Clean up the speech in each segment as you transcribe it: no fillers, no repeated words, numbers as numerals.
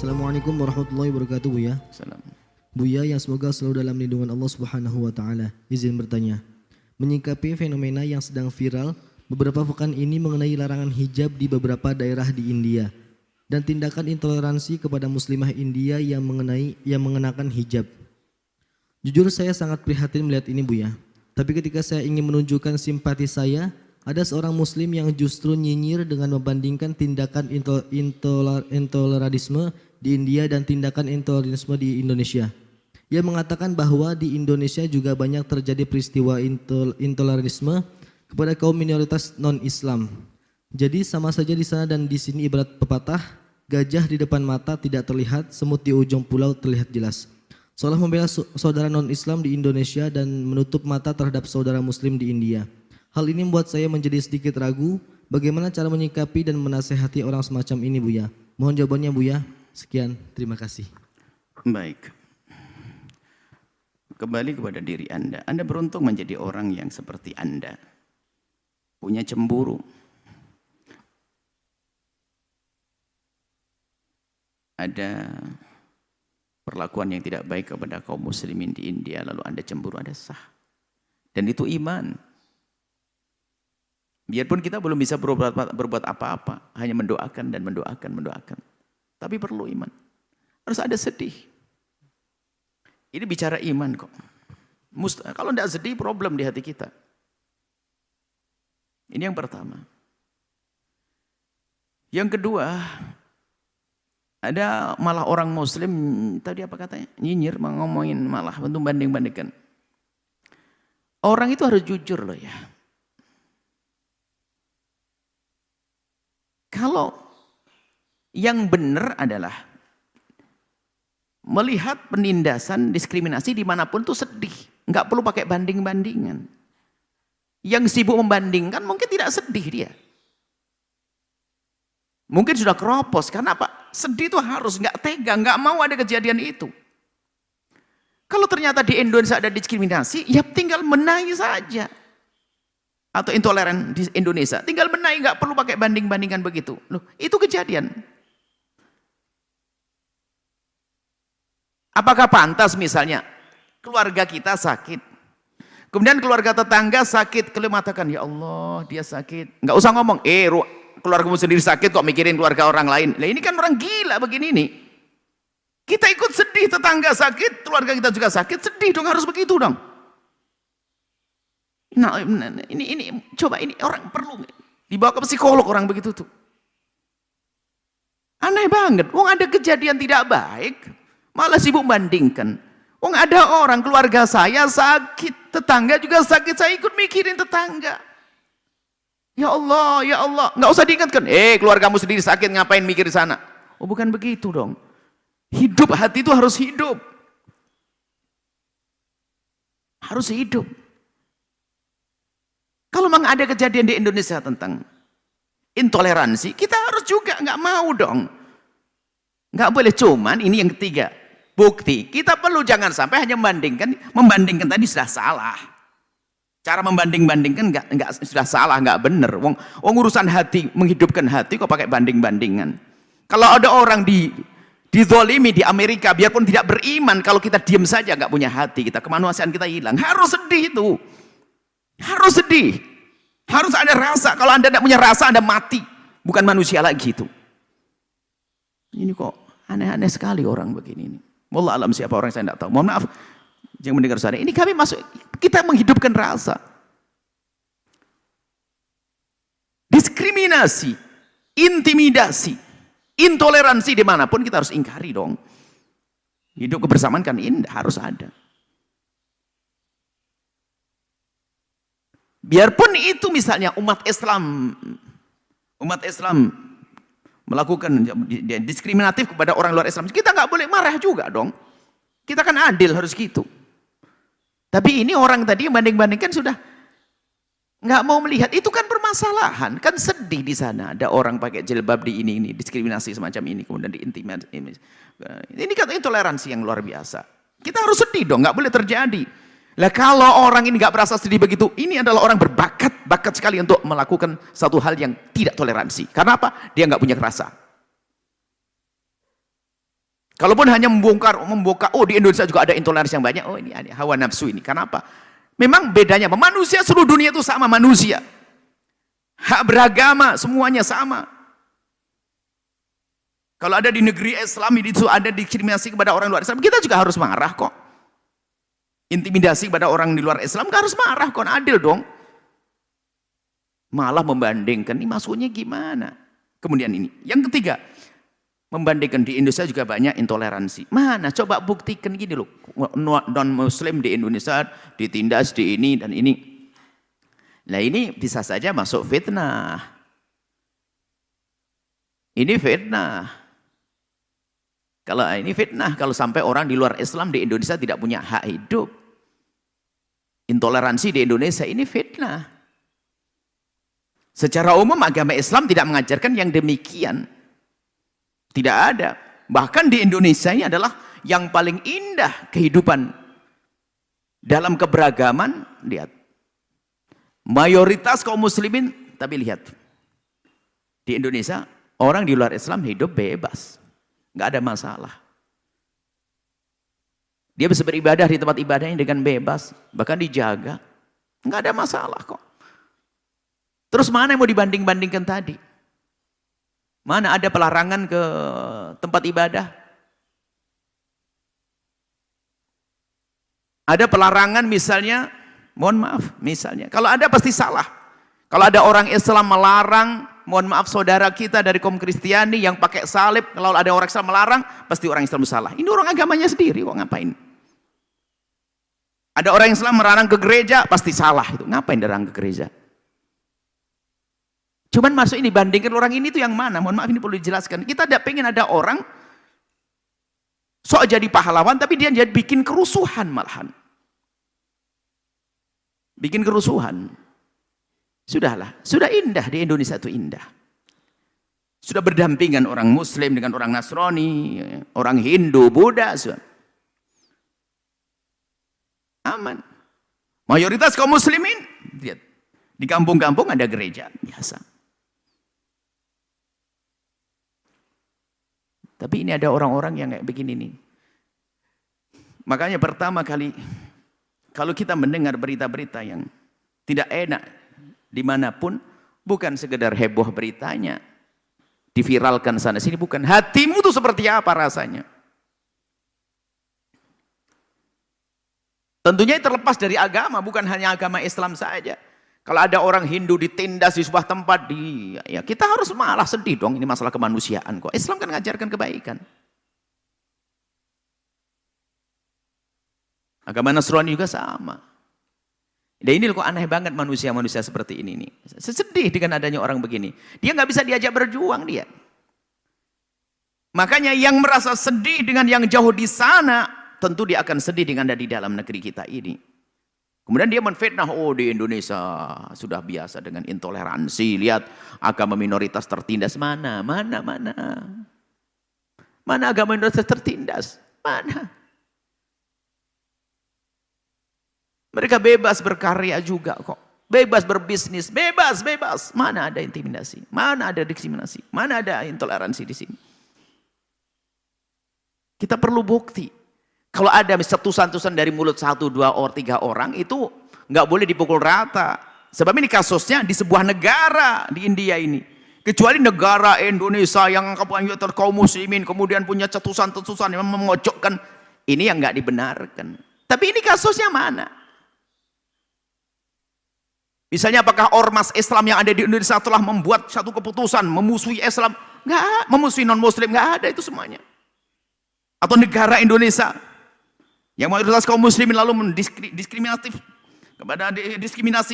Assalamualaikum warahmatullahi wabarakatuh, Buya. Salam. Buya yang semoga selalu dalam lindungan Allah Subhanahu wa taala. Izin bertanya. Menyikapi fenomena yang sedang viral beberapa pekan ini mengenai larangan hijab di beberapa daerah di India dan tindakan intoleransi kepada muslimah India yang mengenakan hijab. Jujur saya sangat prihatin melihat ini, Buya. Tapi ketika saya ingin menunjukkan simpati saya, ada seorang muslim yang justru nyinyir dengan membandingkan tindakan intolerantisme di India dan tindakan intolerantisme di Indonesia. Ia mengatakan bahwa di Indonesia juga banyak terjadi peristiwa intolerantisme kepada kaum minoritas non-Islam. Jadi sama saja di sana dan di sini ibarat pepatah, gajah di depan mata tidak terlihat, semut di ujung pulau terlihat jelas. Seolah membela saudara non-Islam di Indonesia dan menutup mata terhadap saudara muslim di India. Hal ini membuat saya menjadi sedikit ragu bagaimana cara menyikapi dan menasehati orang semacam ini, Buya. Mohon jawabannya, Buya. Sekian, terima kasih. Baik. Kembali kepada diri Anda. Anda beruntung menjadi orang yang seperti Anda. Punya cemburu. Ada perlakuan yang tidak baik kepada kaum muslimin di India, lalu Anda cemburu, Anda sah. Dan itu iman. Biarpun kita belum bisa berbuat apa-apa, hanya mendoakan dan mendoakan. Tapi perlu iman. Harus ada sedih. Ini bicara iman kok. Kalau tidak sedih, problem di hati kita. Ini yang pertama. Yang kedua, ada malah orang muslim, tadi apa katanya? Nyinyir, ngomongin malah, untuk banding-bandingkan. Orang itu harus jujur loh ya. Kalau yang benar adalah melihat penindasan, diskriminasi dimanapun itu sedih. Nggak perlu pakai banding-bandingan. Yang sibuk membandingkan mungkin tidak sedih dia. Mungkin sudah keropos. Karena apa? Sedih itu harus, nggak tega, nggak mau ada kejadian itu. Kalau ternyata di Indonesia ada diskriminasi, ya tinggal benahi saja. Atau intoleran di Indonesia, tinggal benahi, nggak perlu pakai banding-bandingan begitu. Loh, itu kejadian. Apakah pantas misalnya keluarga kita sakit, kemudian keluarga tetangga sakit, kalian mengatakan ya Allah dia sakit, nggak usah ngomong, keluargamu sendiri sakit kok mikirin keluarga orang lain. Lah ini kan orang gila begini nih. Kita ikut sedih, tetangga sakit, keluarga kita juga sakit, sedih dong, harus begitu dong. Nah, ini coba, ini orang perlu dibawa ke psikolog orang begitu tuh. Aneh banget. Wong ada kejadian tidak baik, malah sibuk bandingkan. Wong ada orang keluarga saya sakit, tetangga juga sakit, saya ikut mikirin tetangga. Ya Allah, nggak usah diingatkan. Keluargamu sendiri sakit, ngapain mikir di sana? Oh, bukan begitu dong. Hidup, hati itu harus hidup. Harus hidup. Kalau memang ada kejadian di Indonesia tentang intoleransi, kita harus juga, nggak mau dong. Nggak boleh, cuman ini yang ketiga. Bukti, kita perlu jangan sampai hanya membandingkan tadi sudah salah. Cara membanding-bandingkan nggak sudah salah, nggak benar. Wong urusan hati, menghidupkan hati kok pakai banding-bandingan. Kalau ada orang dizolimi di Amerika, biarpun tidak beriman, kalau kita diam saja nggak punya hati, kita kemanusiaan kita hilang. Harus sedih itu. Harus sedih, harus ada rasa. Kalau Anda tidak punya rasa, Anda mati, bukan manusia lagi itu. Ini kok aneh-aneh sekali orang begini ini. Wallah alam siapa orang saya tidak tahu. Mohon maaf yang mendengar saya. Ini kami masuk, kita menghidupkan rasa. Diskriminasi, intimidasi, intoleransi dimanapun kita harus ingkari dong. Hidup kebersamaan kan ini harus ada. Biarpun itu misalnya umat Islam melakukan diskriminatif kepada orang luar Islam, kita nggak boleh marah juga dong. Kita kan adil, harus gitu. Tapi ini orang tadi banding-bandingkan sudah nggak mau melihat, itu kan permasalahan, kan sedih di sana. Ada orang pakai jilbab di ini diskriminasi semacam ini, kemudian diintimidasi. Ini kan intoleransi yang luar biasa. Kita harus sedih dong, nggak boleh terjadi. Lah kalau orang ini nggak merasa sedih begitu, ini adalah orang bakat sekali untuk melakukan satu hal yang tidak toleransi. Karena apa? Dia nggak punya rasa. Kalaupun hanya membongkar, oh di Indonesia juga ada intoleransi yang banyak, oh ini ada hawa nafsu ini. Kenapa? Memang bedanya apa? Manusia seluruh dunia itu sama manusia. Hak beragama semuanya sama. Kalau ada di negeri Islam itu ada diskriminasi kepada orang luar Islam, kita juga harus marah kok. Intimidasi kepada orang di luar Islam, kita harus marah kok, adil dong. Malah membandingkan, ini maksudnya gimana? Kemudian ini, yang ketiga, membandingkan di Indonesia juga banyak intoleransi. Mana? Coba buktikan gini loh, non-muslim di Indonesia ditindas di ini dan ini. Nah ini bisa saja masuk fitnah. Ini fitnah. Kalau ini fitnah, kalau sampai orang di luar Islam di Indonesia tidak punya hak hidup. Intoleransi di Indonesia ini fitnah. Secara umum agama Islam tidak mengajarkan yang demikian. Tidak ada. Bahkan di Indonesia ini adalah yang paling indah kehidupan. Dalam keberagaman, lihat. Mayoritas kaum muslimin, tapi lihat. Di Indonesia, orang di luar Islam hidup bebas. Nggak ada masalah. Dia bisa beribadah di tempat ibadahnya dengan bebas. Bahkan dijaga. Nggak ada masalah kok. Terus mana yang mau dibanding-bandingkan tadi? Mana ada pelarangan ke tempat ibadah? Ada pelarangan misalnya, mohon maaf, misalnya. Kalau ada pasti salah. Kalau ada orang Islam melarang, mohon maaf saudara kita dari kaum Kristiani yang pakai salib, kalau ada orang Islam melarang, pasti orang Islam salah. Ini orang agamanya sendiri, kok ngapain? Ada orang Islam melarang ke gereja, pasti salah. Itu ngapain dilarang ke gereja? Cuman masuk ini, bandingkan orang ini tuh yang mana? Mohon maaf ini perlu dijelaskan. Kita tidak pengen ada orang sok jadi pahlawan, tapi dia jadi bikin kerusuhan malahan. Bikin kerusuhan. Sudahlah, sudah indah di Indonesia itu indah. Sudah berdampingan orang Muslim dengan orang Nasrani, orang Hindu, Buddha. Sudah. Aman. Mayoritas kaum muslimin, lihat. Di kampung-kampung ada gereja, biasa. Tapi ini ada orang-orang yang kayak begini nih. Makanya pertama kali, kalau kita mendengar berita-berita yang tidak enak dimanapun, bukan sekedar heboh beritanya, diviralkan sana sini, bukan. Hatimu tuh seperti apa rasanya? Tentunya terlepas dari agama, bukan hanya agama Islam saja. Kalau ada orang Hindu ditindas di sebuah tempat, ya kita harus malah sedih dong, ini masalah kemanusiaan kok. Islam kan mengajarkan kebaikan. Agama Nasrani juga sama. Dan ini kok aneh banget manusia-manusia seperti ini nih. Sedih dengan adanya orang begini. Dia nggak bisa diajak berjuang dia. Makanya yang merasa sedih dengan yang jauh di sana, tentu dia akan sedih dengan ada di dalam negeri kita ini. Kemudian dia menfitnah, oh di Indonesia sudah biasa dengan intoleransi. Lihat agama minoritas tertindas. Mana agama minoritas tertindas? Mana? Mereka bebas berkarya juga kok. Bebas berbisnis, bebas. Mana ada intimidasi? Mana ada diskriminasi? Mana ada intoleransi di sini? Kita perlu bukti. Kalau ada cetusan-cetusan dari mulut 1, 2, 3 orang, itu nggak boleh dipukul rata. Sebab ini kasusnya di sebuah negara di India ini. Kecuali negara Indonesia yang kaum muslimin kemudian punya cetusan-cetusan yang memojokkan, ini yang nggak dibenarkan. Tapi ini kasusnya mana? Misalnya apakah ormas Islam yang ada di Indonesia telah membuat satu keputusan memusuhi Islam? Nggak, memusuhi non-muslim, nggak ada itu semuanya. Atau negara Indonesia yang mayoritas kaum muslimin lalu diskriminasi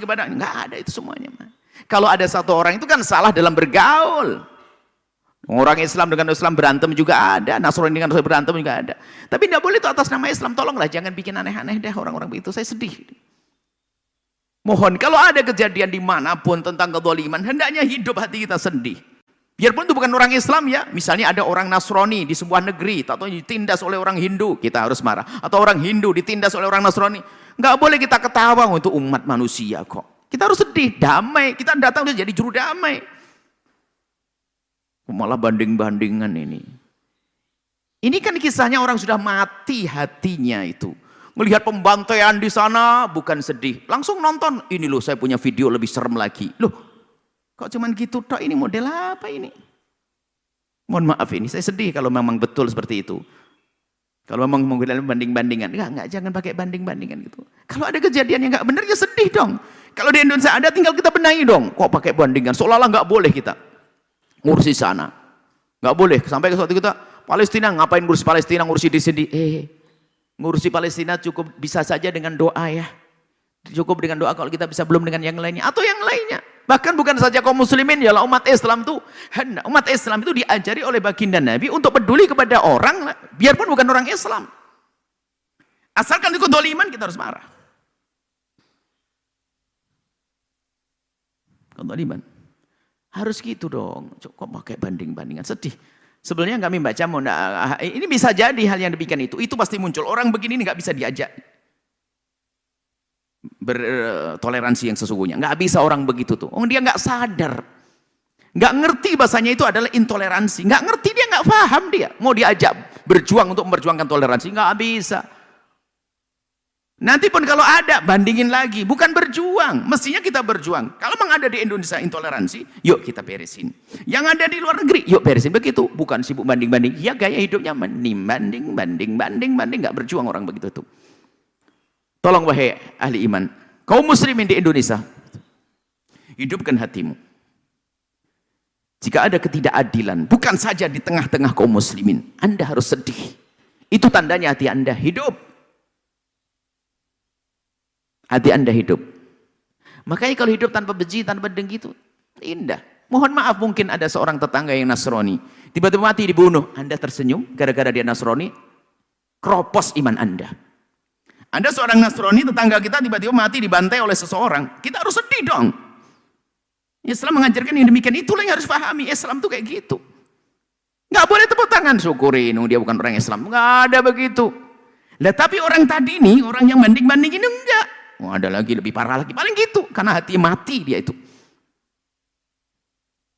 kepada, nggak ada itu semuanya. Kalau ada satu orang itu kan salah dalam bergaul. Orang Islam dengan Islam berantem juga ada, Nasrani dengan Nasrani berantem juga ada. Tapi tidak boleh itu atas nama Islam. Tolonglah jangan bikin aneh-aneh deh orang-orang begitu. Saya sedih. Mohon kalau ada kejadian dimanapun tentang kezaliman, hendaknya hidup hati kita sedih. Biarpun itu bukan orang Islam ya, misalnya ada orang Nasrani di sebuah negeri, atau ditindas oleh orang Hindu, kita harus marah. Atau orang Hindu ditindas oleh orang Nasrani, nggak boleh kita ketawa untuk umat manusia kok. Kita harus sedih, damai. Kita datang udah jadi juru damai. Malah banding-bandingan ini. Ini kan kisahnya orang sudah mati hatinya itu. Melihat pembantaian di sana bukan sedih. Langsung nonton, ini loh saya punya video lebih serem lagi. Loh, kok cuman gitu tok, ini model apa ini? Mohon maaf ini, saya sedih kalau memang betul seperti itu. Kalau memang menggunakan banding-bandingan. Enggak, jangan pakai banding-bandingan gitu. Kalau ada kejadian yang enggak benar ya sedih dong. Kalau di Indonesia ada tinggal kita benahi dong. Kok pakai bandingan? Seolah-olah enggak boleh kita ngurusi sana. Enggak boleh. Sampai ke suatu kita, Palestina, ngapain ngurusi Palestina, ngurusi di sini. Ngurusi Palestina cukup bisa saja dengan doa ya. Cukup dengan doa kalau kita bisa, belum dengan yang lainnya. Atau yang lainnya. Bahkan bukan saja kaum muslimin, ya umat Islam itu diajari oleh baginda Nabi untuk peduli kepada orang, biarpun bukan orang Islam. Asalkan itu kedoliman, kita harus marah. Kedoliman. Harus gitu dong. Kok pakai banding-bandingan, sedih. Sebenarnya kami baca, ini bisa jadi hal yang demikian itu pasti muncul. Orang begini nggak bisa diajak bertoleransi yang sesungguhnya. Nggak bisa orang begitu tuh. Dia nggak sadar. Nggak ngerti bahasanya itu adalah intoleransi. Nggak ngerti, dia nggak paham dia. Mau diajak berjuang untuk memperjuangkan toleransi, nggak bisa. Nanti pun kalau ada, bandingin lagi. Bukan berjuang. Mestinya kita berjuang. Kalau memang ada di Indonesia intoleransi, yuk kita beresin. Yang ada di luar negeri, yuk beresin. Begitu. Bukan sibuk banding-banding. Ya gaya hidupnya banding. Nggak berjuang orang begitu tuh. Tolong wahai ahli iman. Kaum muslimin di Indonesia, hidupkan hatimu. Jika ada ketidakadilan, bukan saja di tengah-tengah kaum muslimin, Anda harus sedih. Itu tandanya hati Anda hidup. Hati Anda hidup. Makanya kalau hidup tanpa benci, tanpa dengki itu indah. Mohon maaf, mungkin ada seorang tetangga yang Nasrani, tiba-tiba mati dibunuh. Anda tersenyum gara-gara dia Nasrani, keropos iman Anda. Anda seorang Nasrani, tetangga kita tiba-tiba mati dibantai oleh seseorang. Kita harus sedih dong. Islam mengajarkan yang demikian. Itulah yang harus pahami. Islam tuh kayak gitu. Nggak boleh tepuk tangan, syukurin dia bukan orang Islam. Nggak ada begitu. Lah tapi orang tadi nih, orang yang banding-banding ini enggak. Ada lagi lebih parah lagi. Paling gitu. Karena hati mati dia itu.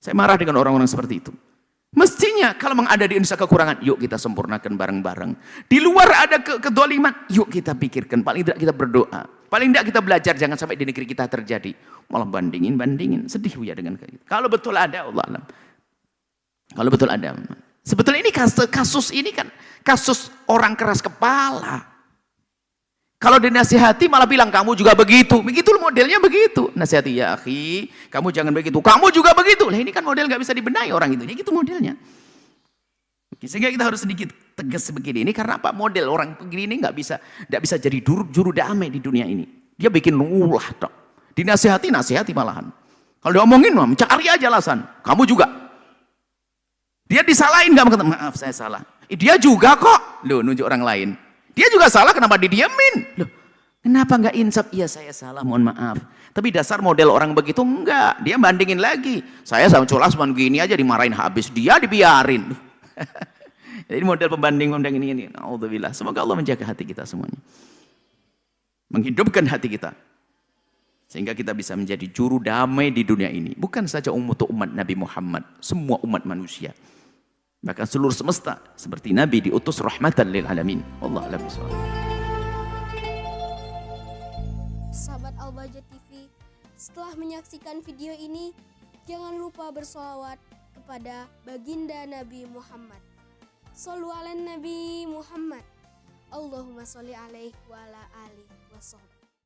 Saya marah dengan orang-orang seperti itu. Mestinya kalau memang ada di Indonesia kekurangan, yuk kita sempurnakan bareng-bareng. Di luar ada kedoliman, yuk kita pikirkan. Paling tidak kita berdoa. Paling tidak kita belajar, jangan sampai di negeri kita terjadi. Malah bandingin. Sedih ya dengan kayak gitu. Kalau betul ada, Allah alam. Kalau betul ada. Sebetulnya ini kasus ini kan kasus orang keras kepala. Kalau dinasihati malah bilang kamu juga begitu. Begitu modelnya begitu. Nasihati, ya akhi, kamu jangan begitu. Kamu juga begitu. Lah ini kan model nggak bisa dibenahi orang itu. Ya gitu modelnya. Sehingga kita harus sedikit tegas begini. Ini karena apa? Model orang begini ini nggak bisa jadi juru damai di dunia ini. Dia bikin ulah dong. Dinasihati malahan. Kalau diomongin mencari aja alasan. Kamu juga. Dia disalahin nggak mengatakan maaf saya salah. Dia juga kok. Loh, nunjuk orang lain. Dia juga salah, kenapa didiamin? Loh, kenapa nggak insaf? Iya saya salah, mohon maaf. Tapi dasar model orang begitu enggak. Dia bandingin lagi. Saya sama Colas cuma gini aja dimarahin habis. Dia dibiarin. Jadi model pembanding ini. Alhamdulillah. Semoga Allah menjaga hati kita semuanya. Menghidupkan hati kita. Sehingga kita bisa menjadi juru damai di dunia ini. Bukan saja umat Nabi Muhammad. Semua umat manusia. Bahkan seluruh semesta seperti Nabi diutus rahmatan lil alamin. Allah alam bisawab. Sahabat Al-Bahjah TV, setelah menyaksikan video ini, jangan lupa bersolawat kepada baginda Nabi Muhammad. Shollu ala Nabi Muhammad. Allahumma sholli alaihi wa ala alihi wa sahbihi.